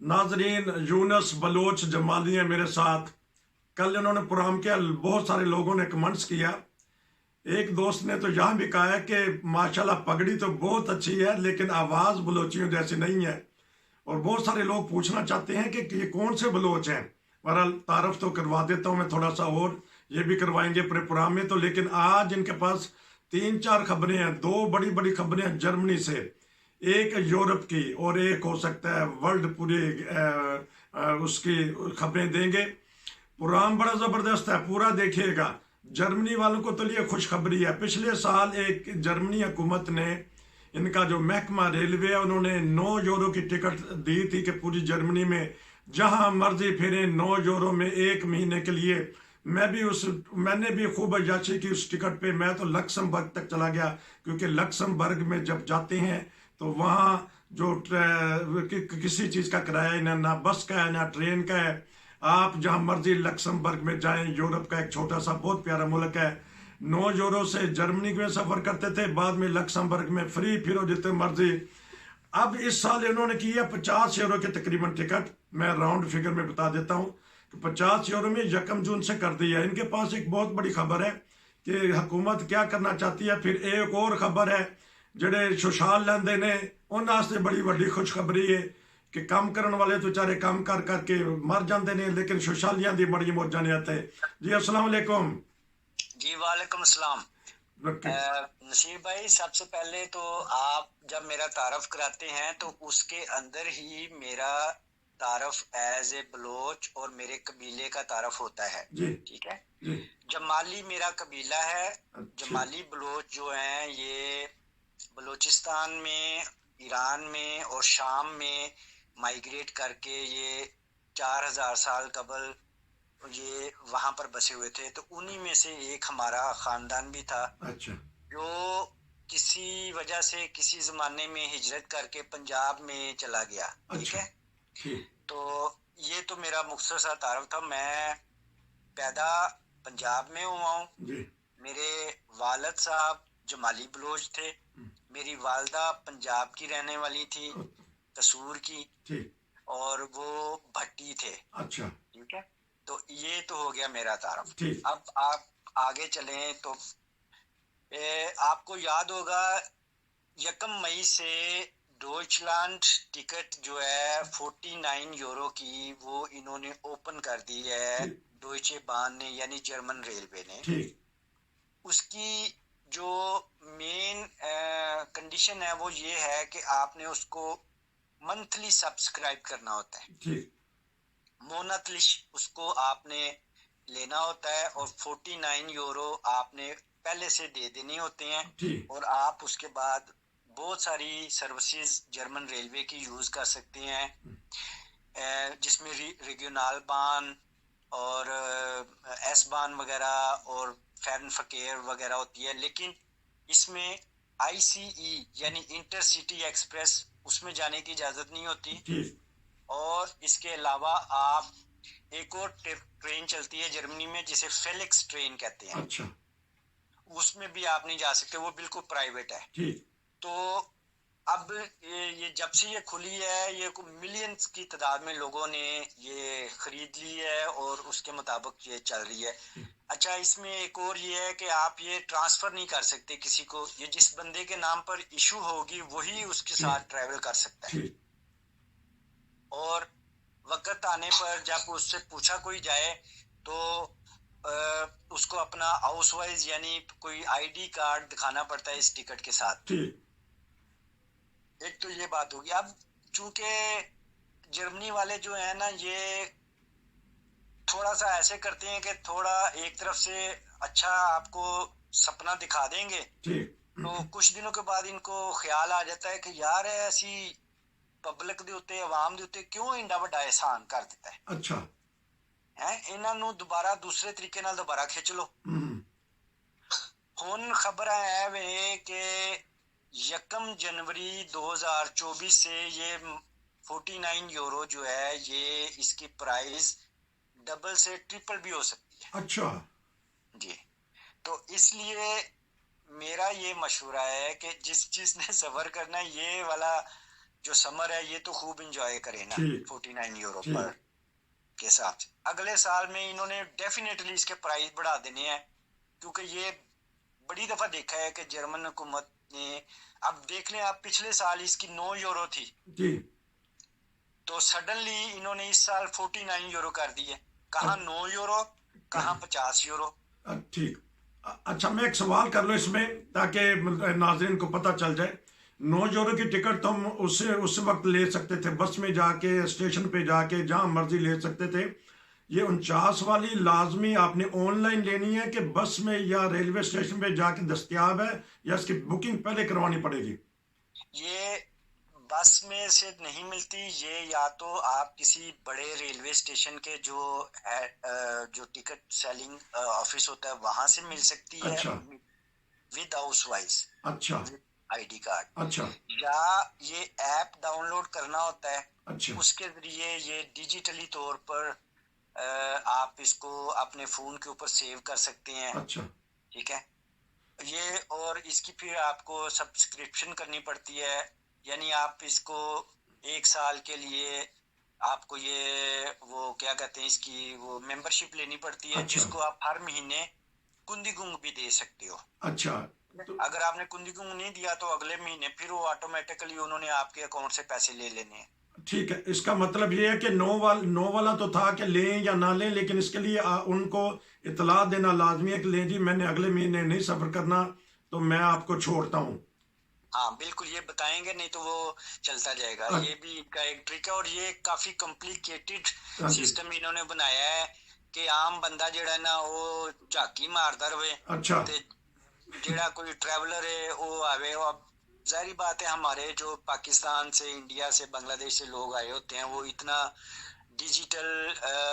नाजरीन, यूनस बलोच जमाली है मेरे साथ। कल इन्होंने प्रोग्राम किया, बहुत सारे लोगों ने कमेंट्स किया। एक दोस्त ने तो यहाँ भी कहा है कि माशाल्लाह पगड़ी तो बहुत अच्छी है लेकिन आवाज़ बलोचियों जैसी नहीं है। और बहुत सारे लोग पूछना चाहते हैं कि ये कौन से बलोच हैं। बहरहाल तारफ तो करवा देता हूँ मैं थोड़ा सा, और ये भी करवाएंगे पूरे प्रोग्राम में। तो लेकिन आज इनके पास तीन चार खबरें हैं, दो बड़ी बड़ी खबरें हैं जर्मनी से, एक यूरोप की और एक हो सकता है वर्ल्ड पूरी उसकी खबरें देंगे। प्रोग्राम बड़ा ज़बरदस्त है, पूरा देखिएगा। जर्मनी वालों को तो लिए खुशखबरी है। पिछले साल एक जर्मनी हुकूमत ने, इनका जो महकमा रेलवे है, उन्होंने 9 यूरो की टिकट दी थी कि पूरी जर्मनी में जहां मर्जी फिरें 9 यूरो में 1 महीने के लिए। मैंने भी खूब अय्याशी की उस टिकट पे। मैं तो लक्समबर्ग तक चला गया, क्योंकि लक्समबर्ग में जब जाते हैं तो वहाँ जो किसी चीज़ का किराया ही ना बस का है ना ट्रेन का है। आप जहाँ मर्जी लक्समबर्ग में जाएं, यूरोप का एक छोटा सा बहुत प्यारा मुल्क है। 9 यूरो से जर्मनी में सफ़र करते थे, बाद में लक्समबर्ग में फ्री फिरो जितने मर्जी। अब इस साल इन्होंने की है 50 यूरो की तकरीबन टिकट। मैं राउंड फिगर में बता देता हूँ कि 50 यूरो में 1 जून से कर दी है। इनके पास एक बहुत बड़ी खबर है कि हुकूमत क्या करना चाहती है। फिर एक और खबर है, ਜਿਹੜੇ खुशहाल लेंदे ने उन्होंने बड़ी वड्डी खुशखबरी है कि काम करने वाले तो बेचारे काम कर करके मर जाते हैं, लेकिन खुशहालियां दी बड़ी मौजा ने आते। जी अस्सलाम वालेकुम। जी वालेकुम सलाम। नसीब भाई, सबसे पहले तो आप जब मेरा तारफ कराते हैं तो उसके अंदर ही मेरा तारफ एज ए बलोच और मेरे कबीले का तारफ होता है। ठीक है जी। जमाली मेरा कबीला है। जमाली बलोच जो हैं ये बलूचिस्तान में, ईरान में और शाम में माइग्रेट करके ये 4000 साल कबल ये वहां पर बसे हुए थे। तो उन्हीं में से एक हमारा खानदान भी था। अच्छा। जो किसी वजह से किसी जमाने में हिजरत करके पंजाब में चला गया। ठीक है। तो ये तो मेरा मुख्तसर सा तारुफ था। मैं पैदा पंजाब में हुआ हूँ। मेरे वालिद साहब जमाली बलोच थे। मेरी वालदा पंजाब की रहने वाली थी, कसूर की, और वो भट्टी थे। अच्छा। ठीक है। तो ये तो हो गया मेरा तारफ। अब आप आगे चलें तो आपको याद होगा 1 मई से डॉइचलैंड टिकट जो है 49 यूरो की, वो इन्होंने ओपन कर दी है डॉइचे बान ने, यानी जर्मन रेलवे ने। उसकी जो मेन कंडीशन है वो ये है कि आपने उसको मंथली सब्सक्राइब करना होता है। मोनाथली उसको आपने लेना होता है और 49 यूरो आपने पहले से दे देने होते हैं। और आप उसके बाद बहुत सारी सर्विसेज जर्मन रेलवे की यूज कर सकते हैं, जिसमें रीजनल बान और एस बान वगैरह और फैरन फकेर वगैरह होती है। लेकिन इसमें आईसीई यानी इंटरसिटी एक्सप्रेस, उसमें जाने की इजाजत नहीं होती। और इसके अलावा आप एक और ट्रेन चलती है जर्मनी में जिसे फेलिक्स ट्रेन कहते हैं। अच्छा। उसमें भी आप नहीं जा सकते, वो बिल्कुल प्राइवेट है। तो अब ये जब से ये खुली है, ये मिलियंस की तादाद में लोगों ने ये खरीद ली है और उसके मुताबिक ये चल रही है। अच्छा, इसमें एक और ये है कि आप ये ट्रांसफर नहीं कर सकते किसी को। ये जिस बंदे के नाम पर इशू होगी वही उसके साथ ट्रैवल कर सकता है। और वक्त आने पर जब उससे पूछा कोई जाए तो उसको अपना हाउस वाइज यानी कोई आईडी कार्ड दिखाना पड़ता है इस टिकट के साथ। एक तो ये बात होगी। अब चूंकि जर्मनी वाले जो है ना, ये थोड़ा सा ऐसे करते हैं कि थोड़ा एक तरफ से अच्छा आपको सपना दिखा देंगे, तो कुछ दिनों के बाद इनको ख्याल आ जाता है कि यार ऐसी पब्लिक ਦੇ ਉੱਤੇ ਆਵਾਮ ਦੇ ਉੱਤੇ ਕਿਉਂ ਇੰਨਾ ਵੱਡਾ ਇਹਸਾਨ ਕਰ ਦਿੱਤਾ ਹੈ। ਅੱਛਾ ਹੈ, ਇਹਨਾਂ ਨੂੰ ਦੁਬਾਰਾ ਦੂਸਰੇ ਤਰੀਕੇ ਨਾਲ ਦੁਬਾਰਾ ਖਿੱਚ ਲਓ। ਹੁਣ ਖਬਰ ਹੈ ਵੇ कि 1 जनवरी 2024 से ये 49 यूरो जो है ये इसकी प्राइस डबल से ट्रिपल भी हो सकती है। अच्छा जी। तो इसलिए मेरा ये मशवरा है कि जिस चीज ने सफर करना है, ये वाला जो समर है ये तो खूब इंजॉय करें ना ठीक 49 यूरो पर ठीक। के हिसाब से। अगले साल में इन्होंने डेफिनेटली इसके प्राइस बढ़ा देने हैं, क्योंकि ये बड़ी दफा देखा है कि जर्मन हुकूमत ने, अब देख लें आप, पिछले साल इसकी 9 यूरो थी, जी। तो सडनली इन्होंने इस साल 49 यूरो कर दी है। कहाँ 9 यूरो, कहाँ 50 यूरो। ठीक। अच्छा, मैं एक सवाल कर लूँ इसमें, ताकि नाज़रीन को पता चल जाए। 9 यूरो की टिकट तो हम उससे उस वक्त ले सकते थे, बस में जाके स्टेशन पे जाके जहां मर्जी ले सकते थे। ये 49 वाली लाजमी आपने ऑनलाइन लेनी है कि बस में या रेलवे स्टेशन पे जाके दस्तयाब है, या इसकी बुकिंग पहले करवानी पड़ेगी? ये बस में से नहीं मिलती, ये या तो आप किसी बड़े रेलवे स्टेशन के जो है जो टिकट सेलिंग ऑफिस होता है वहां से मिल सकती है, अच्छा विद हाउस वाइज, अच्छा विद आईडी कार्ड, अच्छा या ये ऐप डाउनलोड करना होता है, अच्छा उसके जरिए ये डिजिटली तौर पर आप इसको अपने फोन के ऊपर सेव कर सकते हैं। अच्छा ठीक है, ये और इसकी फिर आपको सब्सक्रिप्शन करनी पड़ती है, यानी आप इसको 1 साल के लिए आपको ये वो क्या कहते हैं इसकी वो मेंबरशिप लेनी पड़ती है, अच्छा जिसको आप हर महीने कुंदी गुंग भी दे सकते हो। अच्छा। तो अगर आपने कुंदी गुंग नहीं दिया तो अगले महीने फिर वो ऑटोमेटिकली उन्होंने आपके अकाउंट से पैसे ले लेने हैं। ठीक है, इसका मतलब ये है कि 9 वाला तो था कि लें या ना लें, लेकिन इसके लिए उनको इतला देना लाजमी है कि लें जी, मैंने अगले महीने नहीं सफ़र करना, तो मैं आपको छोड़ता हूँ। हाँ बिल्कुल, ये बताएंगे, नहीं तो वो चलता जाएगा। अ- ये भी इनका एक ट्रिक है, और ये काफी कॉम्प्लिकेटेड हाँ जी। सिस्टम इन्होंने बनाया है कि आम बंदा जेड़ा ना वो झाकी मारदा रहे, अच्छा ते जेड़ा कोई ट्रैवलर है वो आवे। अब जाहिर बात है, हमारे जो पाकिस्तान से, इंडिया से, बांग्लादेश से लोग आए होते हैं, वो इतना डिजिटल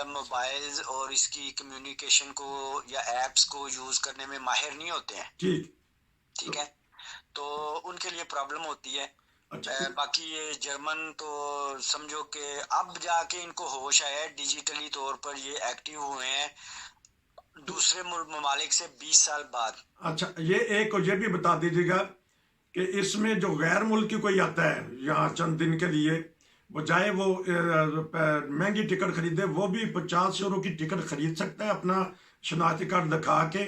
मोबाइल्स और इसकी कम्युनिकेशन को या एप्स को यूज करने में माहिर नहीं होते हैं। ठीक। ठीक तो है, तो उनके लिए प्रॉब्लम होती है। अच्छा बाकी ये जर्मन तो समझो कि अब जाके इनको होश आया है, डिजिटली तौर पर ये एक्टिव हुए हैं दूसरे ममालिक से 20 साल बाद। अच्छा, ये एक ये भी बता दीजिएगा कि इसमें जो गैर मुल्की कोई आता है यहाँ चंद दिन के लिए, बजाय वो महंगी टिकट खरीदे, वो भी 50 यूरो की टिकट खरीद सकता है अपना शनाख्ती कार्ड दिखा के?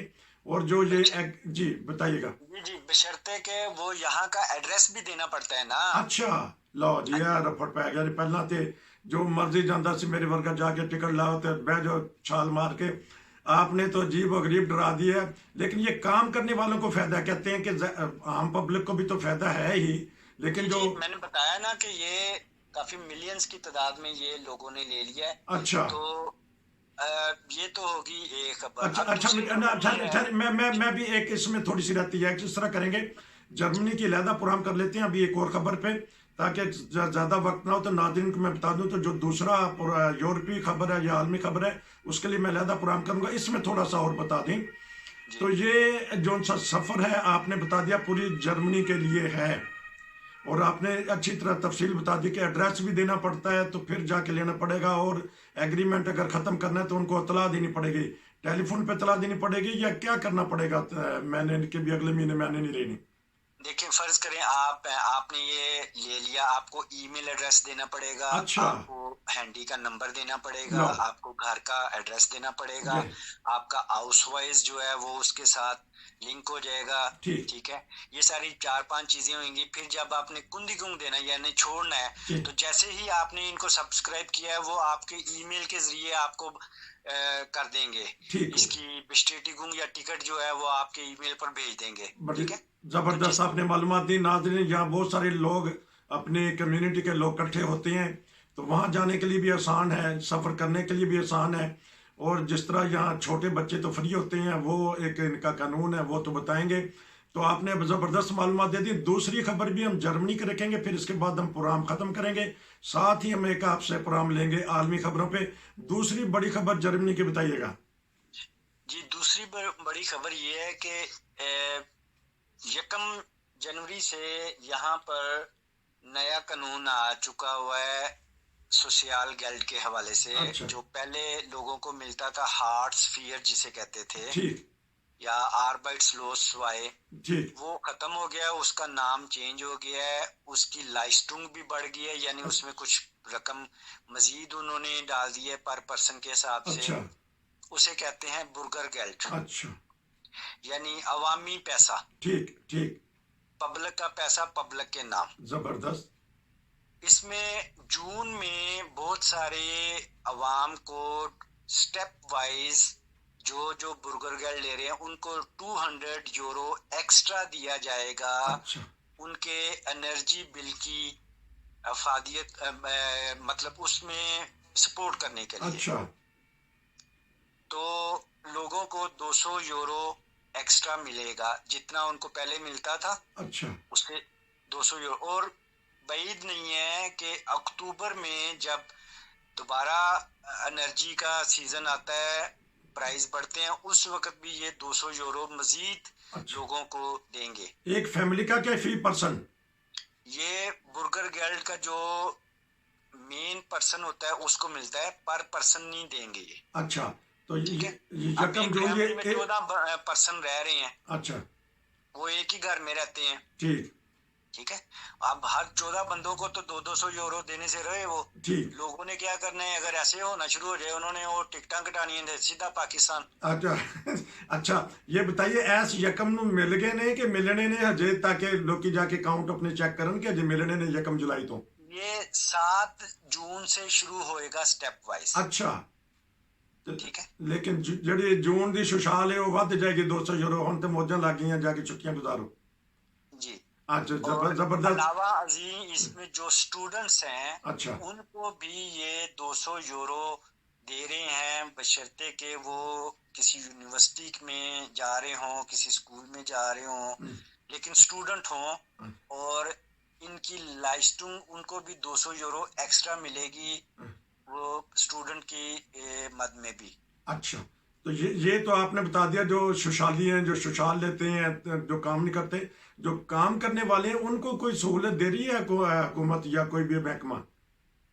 और जो ये जी बताइएगा। जी जी, बशर्ते के वो यहाँ का एड्रेस भी देना पड़ता है ना। अच्छा, लो जी, हाँ जी। यार रफड़ पै गया जी। पहला ते जो मर्जी जाता सी मेरे वर्गा जाके टिकट लाओ तो बह जाओ छाल मार के। आपने तो अजीब व गरीब डरा दिया है। लेकिन ये काम करने वालों को फायदा, कहते हैं कि आम पब्लिक को भी तो फायदा है ही, लेकिन जी जो जी, मैंने बताया ना कि ये काफी मिलियंस की तादाद में ये लोगों ने ले लिया है। अच्छा तो ये तो होगी एक खबर। अच्छा अब अच्छा दूसरी ना, खबर अच्छा ये अच्छा, है। मैं भी एक इसमें थोड़ी सी रहती है, किस तरह करेंगे, जर्मनी की अलहदा प्रोग्राम कर लेते हैं अभी एक और खबर पे, ताकि ज्यादा वक्त ना हो। तो नाज़रीन को मैं बता दूं, तो जो दूसरा यूरोपीय खबर है या आलमी खबर है, उसके लिए मैं अलहदा प्रोग्राम करूंगा। इसमें थोड़ा सा और बता दें जी तो ये जो सा सफर है आपने बता दिया पूरी जर्मनी के लिए है, और आपने अच्छी तरह तफसील बता दी कि एड्रेस भी देना पड़ता है, तो फिर जाके लेना पड़ेगा, और एग्रीमेंट अगर ख़त्म करना है तो उनको इतला देनी पड़ेगी, टेलीफोन पे इतला देनी पड़ेगी, या क्या करना पड़ेगा? मैंने कि भी अगले महीने मैंने नहीं लेनी। देखिए, फर्ज करें आपने ये ले लिया, आपको ईमेल एड्रेस देना पड़ेगा, अच्छा। आपको हैंडी का नंबर देना पड़ेगा, लो आपको घर का एड्रेस देना पड़ेगा, ये आपका हाउस वाइज जो है वो उसके साथ लिंक हो जाएगा। ठीक ठीक है, ये सारी 4-5 चीजें होंगी। फिर जब आपने कुंदी गुंग देना यानी छोड़ना है, ठीक तो जैसे ही आपने इनको सब्सक्राइब किया है, वो आपके ईमेल के जरिए आपको कर देंगे। ठीक है। इसकी बिस्टेटी गुंग या टिकट जो है वो आपके ईमेल पर भेज देंगे। बड़ी ठीक है, तो जबरदस्त जिस आपने मालूमात दी। नाज़रीन, यहाँ बहुत सारे लोग, अपने कम्युनिटी के लोग इकट्ठे होते हैं, तो वहाँ जाने के लिए भी आसान है, सफ़र करने के लिए भी आसान है। और जिस तरह यहाँ छोटे बच्चे तो फ्री होते हैं, वो एक इनका कानून है, वो तो बताएंगे। तो आपने अब ज़बरदस्त मालूमात दे दी। दूसरी खबर भी हम जर्मनी की रखेंगे, फिर इसके बाद हम प्रोग्राम ख़त्म करेंगे। साथ ही हम एक आपसे प्रोग्राम लेंगे आलमी खबरों पे। दूसरी बड़ी खबर जर्मनी की बताइएगा। जी, दूसरी बड़ी खबर ये है कि 1 जनवरी से यहाँ पर नया कानून आ चुका हुआ है सोशल गेल्ड के हवाले से। अच्छा जो पहले लोगों को मिलता था हार्ट्स फियर जिसे कहते थे, ठीक या आर्बाइट्सलोसवाई, ठीक। वो खत्म हो गया, उसका नाम चेंज हो गया है, उसकी लाइस्टुंग भी बढ़ गई है, यानी उसमें कुछ रकम मजीद उन्होंने डाल दी है पर पर्सन के हिसाब से। अच्छा उसे कहते हैं बुर्गर गेल्ट, अच्छा। यानी अवामी पैसा, ठीक ठीक। पब्लिक का पैसा पब्लिक के नाम। जबरदस्त। इसमें जून में बहुत सारे अवाम को स्टेप वाइज जो जो बुर्गर गेल्ट ले रहे हैं उनको 200 यूरो एक्स्ट्रा दिया जाएगा अच्छा उनके एनर्जी बिल की अफादियत मतलब उसमें सपोर्ट करने के लिए। अच्छा तो लोगों को 200 यूरो एक्स्ट्रा मिलेगा, जितना उनको पहले मिलता था अच्छा। उससे 200 यूरो। और बैद नहीं है कि अक्टूबर में जब दोबारा एनर्जी का सीजन आता है, प्राइस बढ़ते हैं, उस वक्त भी ये 200 यूरो मजीद अच्छा। लोगों को देंगे। एक फैमिली का क्या फी पर्सन? ये बुर्गर गेल्ट का जो मेन पर्सन होता है उसको मिलता है, पर पर्सन नहीं देंगे ये। अच्छा तो ठीक है, ये अब यकम एक जो ये फैमिली में 14 पर्सन रह रहे हैं, अच्छा वो एक ही घर में रहते हैं। ठीक ठीक है, अब हर 14 बंदों को तो 200 यूरो देने से रहे वो। ठीक। लोगों ने क्या करना है, अगर ऐसे होना शुरू हो जाए, उन्होंने वो टिकटां कटानी है सीधा पाकिस्तान। अच्छा अच्छा ये बताइए ऐस यकम नु मिल गए ने कि मिलने ने हजे, ताकि लोग जाके काउंट अपने चेक करन कि हजे मिलने ने यकम जुलाई तो? ये 7 जून से शुरू होएगा स्टेप वाइज। अच्छा ठीक है, लेकिन ਜਿਹੜੀ ਜੂਨ ਦੀ ਸੁਸ਼ਾਲ ਹੈ ਉਹ ਵੱਧ ਜਾਏਗੀ 200 ਯੂरो। ਹੁਣ ਤੇ ਮੌਜਾਂ ਲੱਗ ਗਈਆਂ, ਜਾ ਕੇ ਛੁੱਟੀਆਂ ਗੁਜ਼ਾरो। जी। अच्छा और जबरदस्त। अलावा अजीम इसमें जो स्टूडेंट्स हैं अच्छा उनको भी ये 200 यूरो दे रहे हैं, बशर्ते कि वो किसी यूनिवर्सिटी में जा रहे हों, किसी स्कूल में जा रहे हों, लेकिन स्टूडेंट हों, और इनकी लाइस्टुंग उनको भी 200 यूरो एक्स्ट्रा मिलेगी वो स्टूडेंट की मद में भी। अच्छा तो ये तो आपने बता दिया जो सुशाली हैं, जो सुशाल लेते हैं, जो काम नहीं करते, जो काम करने वाले हैं उनको कोई सहूलत दे रही है हुकूमत या कोई भी महकमा?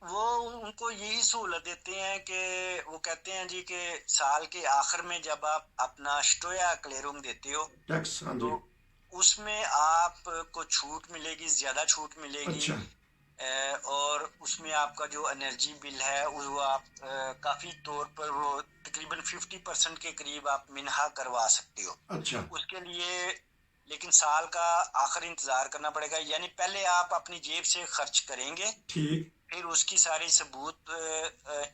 वो उनको यही सहूलत देते हैं कि वो कहते हैं जी कि साल के आखिर में जब आप अपना स्टोया क्लेरुम देते हो टैक्स? हाँ जी। तो उसमें आपको छूट मिलेगी, ज्यादा छूट मिलेगी। अच्छा और उसमें आपका जो एनर्जी बिल है वो आप काफी तौर पर वो तकरीबन 50% के करीब आप मिन्हा करवा सकते हो। अच्छा उसके लिए लेकिन साल का आखिर इंतजार करना पड़ेगा, यानी पहले आप अपनी जेब से खर्च करेंगे, ठीक फिर उसकी सारी सबूत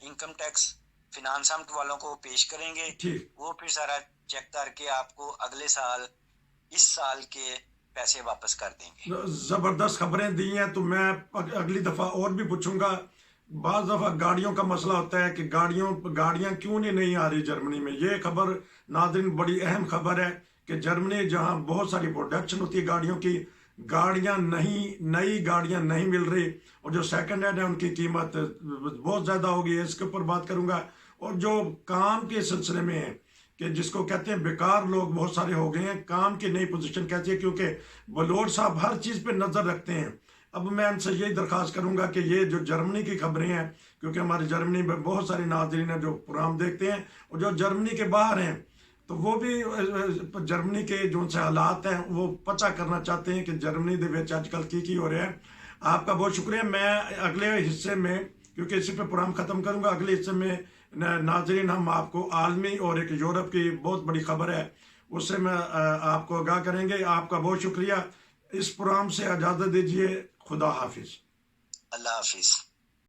इनकम टैक्स फिनांस वालों को पेश करेंगे, ठीक। वो फिर सारा चेक करके आपको अगले साल इस साल के पैसे वापस कर देंगे। जबरदस्त खबरें दी हैं। तो मैं अगली दफा और भी पूछूंगा। बाज दफा गाड़ियों का मसला होता है कि गाड़ियां क्यों नहीं आ रही जर्मनी में। ये खबर नाज़रीन बड़ी अहम खबर है कि जर्मनी जहां बहुत सारी प्रोडक्शन होती है गाड़ियों की, नई गाड़ियां नहीं मिल रही, और जो सेकंड हैंड है उनकी कीमत बहुत ज़्यादा होगी। इसके ऊपर बात करूंगा। और जो काम के सिलसिले में है कि जिसको कहते हैं बेकार लोग बहुत सारे हो गए हैं, काम की नई पोजीशन कैसी है, क्योंकि बलोच साहब हर चीज़ पे नज़र रखते हैं। अब मैं उनसे यही दरख्वास्त करूंगा कि ये जो जर्मनी की खबरें हैं, क्योंकि हमारे जर्मनी में बहुत सारे नाज़रीन हैं जो प्रोग्राम देखते हैं, और जो जर्मनी के बाहर हैं तो वो भी जर्मनी के जो से हालात हैं वो पता करना चाहते हैं कि जर्मनी दे विच आजकल की हो रहा है। आपका बहुत शुक्रिया। मैं अगले हिस्से में, क्योंकि इसी पे प्रोग्राम ख़त्म करूंगा, अगले हिस्से में नाजरीन हम आपको आलमी और एक यूरोप की बहुत बड़ी खबर है उससे मैं आपको आगाह करेंगे। आपका बहुत शुक्रिया। इस प्रोग्राम से इजाज़त दीजिए। खुदा हाफिज। अल्लाह हाफिज।